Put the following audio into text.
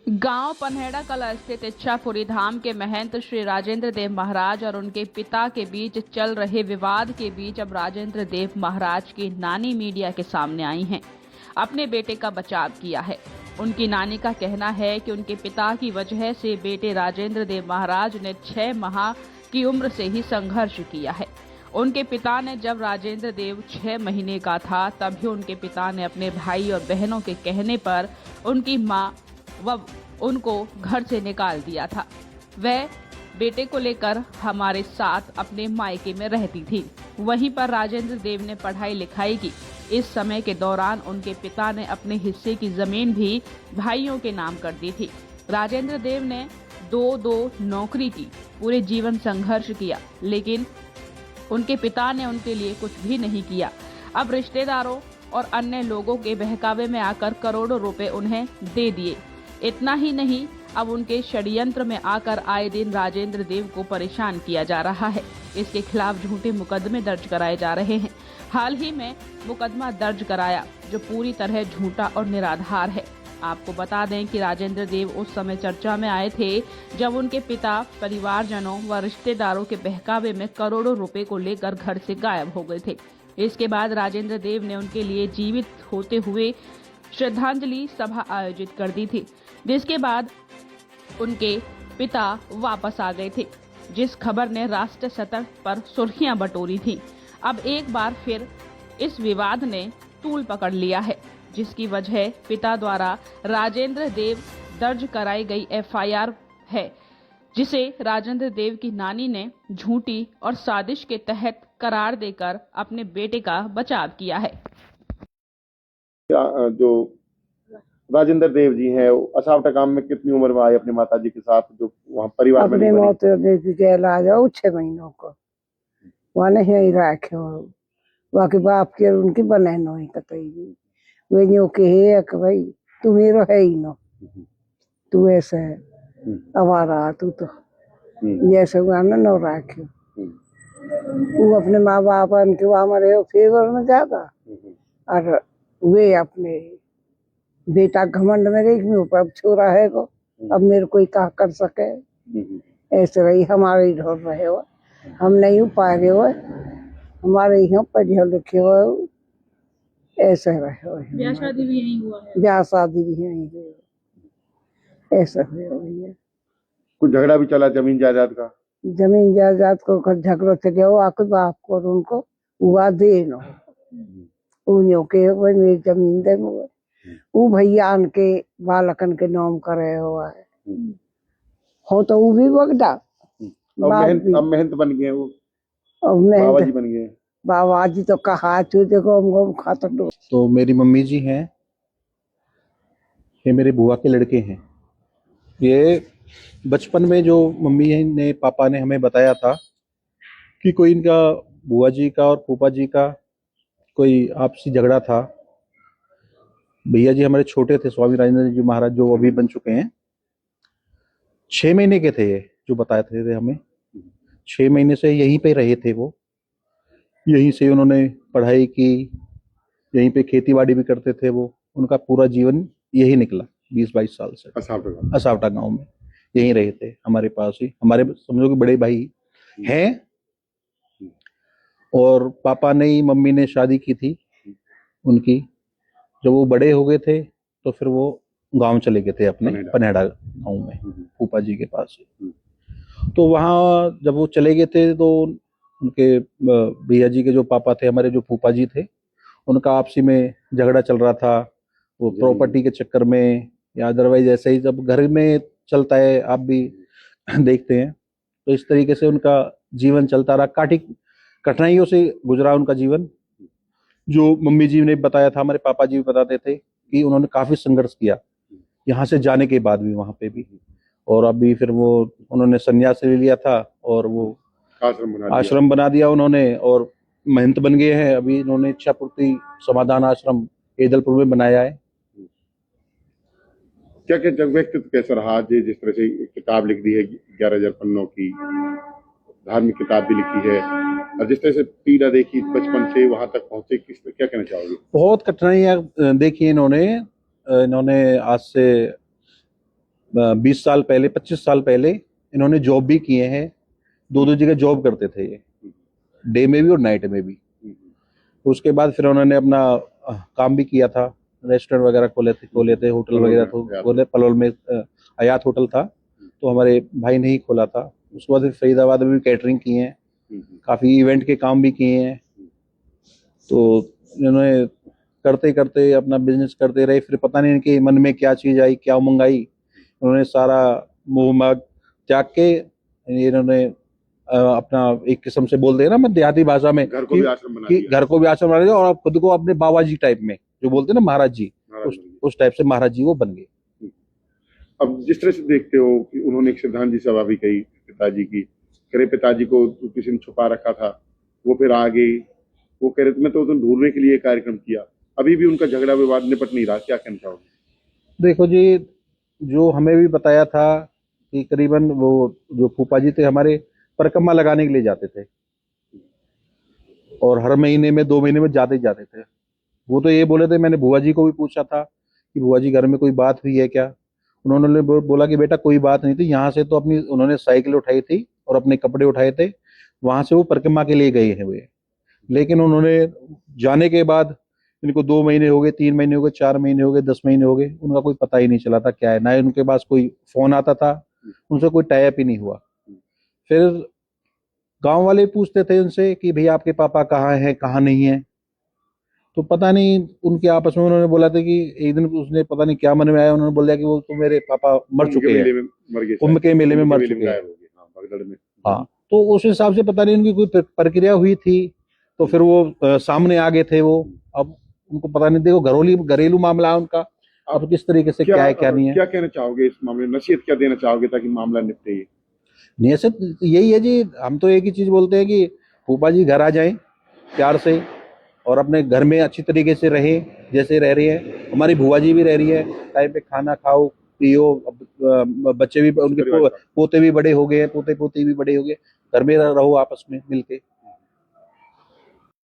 गांव पनहेड़ा कला स्थित इच्छापुरी धाम के महंत श्री राजेंद्र देव महाराज और उनके पिता के बीच चल रहे विवाद के बीच अब राजेंद्र देव महाराज की नानी मीडिया के सामने आई हैं। अपने बेटे का बचाव किया है। उनकी नानी का कहना है कि उनके पिता की वजह से बेटे राजेंद्र देव महाराज ने 6 माह की उम्र से ही संघर्ष किया है। उनके पिता ने जब राजेंद्र देव 6 महीने का था तभी उनके पिता ने अपने भाई और बहनों के कहने पर उनकी मां वह उनको घर से निकाल दिया था। वह बेटे को लेकर हमारे साथ अपने मायके में रहती थी। वहीं पर राजेंद्र देव ने पढ़ाई लिखाई की। इस समय के दौरान उनके पिता ने अपने हिस्से की जमीन भी भाइयों के नाम कर दी थी। राजेंद्र देव ने दो नौकरी की, पूरे जीवन संघर्ष किया, लेकिन उनके पिता ने उनके लिए कुछ भी नहीं किया। अब रिश्तेदारों और अन्य लोगों के बहकावे में आकर करोड़ों रुपए उन्हें दे दिए। इतना ही नहीं, अब उनके षड्यंत्र में आकर आए दिन राजेंद्र देव को परेशान किया जा रहा है। इसके खिलाफ झूठे मुकदमे दर्ज कराए जा रहे हैं। हाल ही में मुकदमा दर्ज कराया जो पूरी तरह झूठा और निराधार है। आपको बता दें कि राजेंद्र देव उस समय चर्चा में आए थे जब उनके पिता परिवारजनों व रिश्तेदारों के बहकावे में करोड़ों रुपए को लेकर घर से गायब हो गए थे। इसके बाद राजेंद्र देव ने उनके लिए जीवित होते हुए श्रद्धांजलि सभा आयोजित कर दी थी, जिसके बाद उनके पिता वापस आ गए थे, जिस खबर ने राष्ट्रीय सतह पर सुर्खियां बटोरी थी। अब एक बार फिर इस विवाद ने तूल पकड़ लिया है, जिसकी वजह पिता द्वारा राजेंद्र देव दर्ज कराई गई एफआईआर है, जिसे राजेंद्र देव की नानी ने झूठी और साजिश के तहत करार देकर अपने बेटे का बचाव किया है। जो राजेंद्र देव जी हैं, असावटा गांव में कितनी उम्र में आए अपनी माता जी के साथ, जो वहाँ परिवार में अपनी मौत आ जाओ 6 महीनों को वहाँ नहीं रखे हो। बाकी बाप के उनकी बने नो ही कतई वे न्यू के है कि भाई तू मेरो है ही नो, तू ऐसे आवारा तू तो जैसे गाना नो रखे। वो अपने माँ बाप उनके हमारे फेवर में ज्यादा और वे अपने बेटा घमंड में देख में ऊपर छोरा है को अब मेरे कोई क्या कर सके। ऐसे रही हमारे ही ढोल रहे हो, हम नहीं पा रहे हो, हमारे यहाँ पढ़े लिखे हो, ऐसे रहे हो। ब्याह शादी भी यहीं हुआ है। ब्याह शादी भी यहीं हुई, ऐसा हुआ। कुछ झगड़ा भी चला जमीन जायदाद का? जमीन जायदाद को झगड़ो चले हो आके बाप को और उनको हुआ दे नो उन्हों के भाई मेरी जमीन दे वो भैया के बालकन के नाम करे हुआ है हो तो वो भी बगदा अब मेहनत बन गए, वो बाबा जी बन गए। बाबा जी तो कहा देखो हमको खाता तो मेरी मम्मी जी हैं, ये मेरे बुआ के लड़के हैं। ये बचपन में जो मम्मी ने पापा ने हमें बताया था कि कोई इनका बुआ जी का और फूफा जी का कोई आपसी झगड़ा था। भैया जी हमारे छोटे थे, स्वामी राजेंद्र जी महाराज जो अभी बन चुके हैं, 6 महीने के थे ये जो बताए थे हमें। 6 महीने से यहीं पे रहे थे वो, यहीं से उन्होंने पढ़ाई की, यहीं पे खेती बाड़ी भी करते थे वो। उनका पूरा जीवन यही निकला 20-22 साल से। असावटा गांव में यहीं रहे थे, हमारे पास ही। हमारे समझो कि बड़े भाई हैं, और पापा ने ही मम्मी ने शादी की थी उनकी। जब वो बड़े हो गए थे तो फिर वो गांव चले गए थे अपने पनहेड़ा गांव में, फूफा जी के पास। तो वहाँ जब वो चले गए थे तो उनके भैया जी के जो पापा थे, हमारे जो फूफा जी थे, उनका आपसी में झगड़ा चल रहा था, वो प्रॉपर्टी के चक्कर में या अदरवाइज ऐसे ही जब घर में चलता है, आप भी देखते हैं। तो इस तरीके से उनका जीवन चलता रहा, कठिनाइयों से गुजरा उनका जीवन। जो मम्मी जी ने बताया था, हमारे पापा जी भी बताते थे कि उन्होंने काफी संघर्ष किया यहाँ से जाने के बाद भी, वहां पे भी। और अभी फिर वो उन्होंने संन्यास ले लिया था और वो आश्रम बना दिया उन्होंने, और महंत बन गए हैं। अभी इन्होंने इच्छापूर्ति समाधान आश्रम एदलपुर में बनाया है। क्या क्या व्यक्तित्व कैसा रहा जिस तरह से किताब लिख दी है 11,000 पन्नों की, धार्मिक किताब भी लिखी है, और जिस तरह से पीड़ा देखी बचपन से वहां तक पहुंचे, क्या कहना चाहोगे? बहुत कठिनाइयां देखी इन्होंने आज से 20 साल पहले 25 साल पहले इन्होंने जॉब भी किए हैं, दो जगह जॉब करते थे ये, डे में भी और नाइट में भी। उसके बाद फिर उन्होंने अपना काम भी किया था, रेस्टोरेंट वगैरह खोले थे, होटल वगैरह खोले। पलवल में हयात होटल था, तो हमारे भाई ने ही खोला था। उसके बाद फिर फरीदाबाद में भी कैटरिंग किए हैं, काफ़ी इवेंट के काम भी किए हैं। तो इन्होंने करते करते अपना बिजनेस करते रहे। फिर पता नहीं इनके मन में क्या चीज़ आई, क्या उमंग आई, उन्होंने सारा मोह माग त्याग के इन्होंने अपना एक किस्म से बोलते हैं ना, मैं देहाती भाषा में, घर को भी आश्रम बना दिया। घर को भी आश्रम बना दिया और आप खुद को अपने बाबा जी टाइप में, जो बोलते हैं ना महाराज जी, उस टाइप से महाराज जी वो बन गए। अब जिस तरह से देखते हो कि उन्होंने एक श्रद्धांजलि सभा भी कही पिताजी की, करे पिताजी को किसी ने छुपा रखा था, वो फिर आ गई, वो कह रहे थे मैं तो ढूंढने के लिए कार्यक्रम किया। अभी भी उनका झगड़ा विवाद निपट नहीं रहा, क्या कहना चाहोगे? देखो जी, जो हमें भी बताया था कि करीबन वो जो फूफा जी थे हमारे, परिक्रमा लगाने के लिए जाते थे और हर महीने में 2 महीने में जाते ही जाते थे। वो तो ये बोले थे, मैंने बुआ जी को भी पूछा था कि बुआ जी घर में कोई बात हुई है क्या? उन्होंने बोला कि बेटा कोई बात नहीं थी, यहाँ से तो अपनी उन्होंने साइकिल उठाई थी और अपने कपड़े उठाए थे, वहां से वो परिक्रमा के लिए गए हैं वे। लेकिन उन्होंने जाने के बाद इनको 2 महीने हो गए, 3 महीने हो गए, 4 महीने हो गए, 10 महीने हो गए, उनका कोई पता ही नहीं चला था क्या है। ना उनके पास कोई फोन आता था, उनसे कोई टाई अप ही नहीं हुआ। फिर गांव वाले पूछते थे उनसे कि भैया आपके पापा कहाँ हैं, कहाँ नहीं है, तो पता नहीं उनके आपस में उन्होंने बोला था कि एक दिन उसने पता नहीं क्या मन में आया, उन्होंने बोला कि वो तो मेरे पापा मर चुके हैं, कुंभ के मेले में मर चुके हैं। हाँ, तो उस हिसाब से पता नहीं उनकी कोई प्रक्रिया हुई थी, तो फिर वो सामने आ गए थे वो। अब उनको पता नहीं, देखो घरेलू मामला है उनका, अब किस तरीके से क्या है क्या नहीं है। क्या कहना चाहोगे इस मामले में, नसीहत क्या देना चाहोगे ताकि मामला निपटे? नियत यही है जी, हम तो एक ही चीज बोलते हैं कि फूफा जी घर आ जाएं प्यार से और अपने घर में अच्छी तरीके से रहें जैसे रह रही है। हमारी बुआ जी भी रह रही है, टाइम पे खाना खाओ पियो। बच्चे भी उनके पोते भी बड़े हो गए हैं, पोते पोती भी बड़े हो गए, घर में रहो आपस में मिलके।